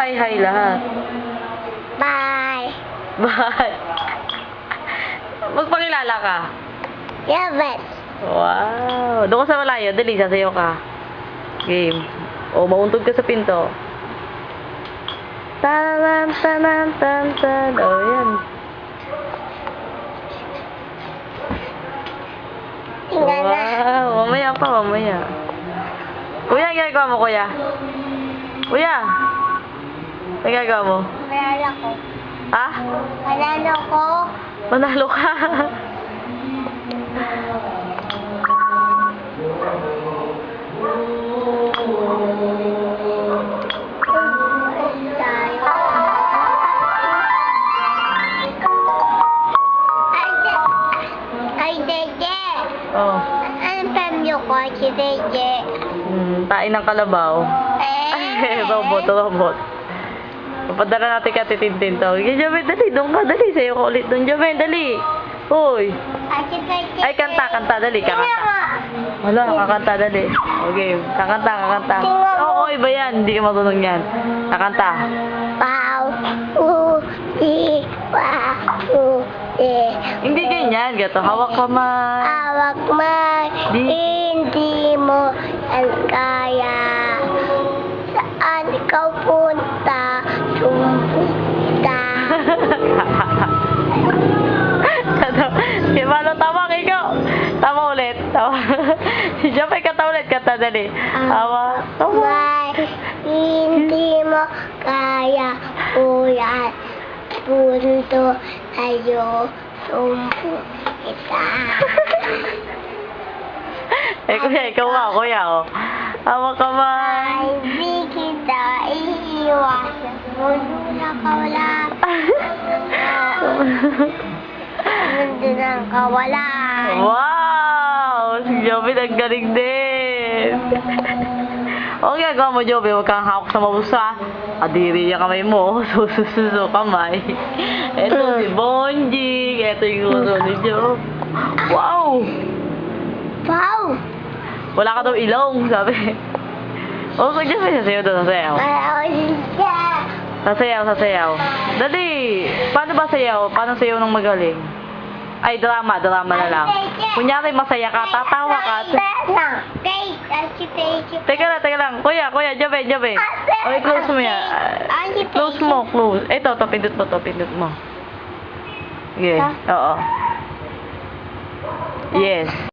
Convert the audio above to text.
hi lahat. Bye. Bye. Magpakilala ka. Yavet. Wow. Doon ka sa malayo. Dali, sasayaw ka. Game. O, mauntog ka sa pinto. Tanan, tanan, tan, tan. O, yan. Tingnan na. Wow. Mamaya pa, mamaya. Kuya, ang ginagawa mo, kuya? Kuya? Ang ginagawa mo? Manalo ko. Ha? Manalo ko. Manalo ka. Ay, Dede. Oh. Anong premyo ko, si Dede? Tain ng kalabaw. Robot. Papadala natin ka titintin to. Okay, Javen, dali. Doon ka, dali. Sa'yo ka ulit doon, Javen, dali. Hoy. Ay, si Dede. Ay, kanta, dali. Kakanta. Wala, kakanta, dali. Okay, kakanta. Oo, iba yan. Hindi ka marunong yan. Kakanta. Wow. Hindi ganyan. Gato, hawak kamay. Awak man, hindi mo yan kaya. Saan ikaw punta, sumpunta. Malo, tama ka ikaw. Tama ulit. Tama. Si Japay, kata ulit. Kata, dali. Hawak kamay. Hindi mo kaya uyan. Punto tayo, sumpunta. Kuya, ikaw nga, kuya, oh. Hawak kamay. Ay, di kita iiwasan. Mundo na kawalan. Mundo ng kawalan. Wow! Si Joby naggaling din. O ginagawa mo, Joby, huwag kang hawak sa mabusa. Adiri yung kamay mo. Susususo kamay. Ito si Bonjing. Ito yung uso ni Joby. Wow! Wow! Wala ka daw ilong, sabi. O, kung Joby, sasayaw doon, sasayaw. Sasayaw. Dali! Paano ba sayaw? Paano sayaw ng magaling? Ay, drama na lang. Kunyari, masaya ka, tatawa ka. Teka lang. Kuya, Jabe. Okay, close mo yan. Close mo. Ito, pindot mo. Sige, oo. Yes.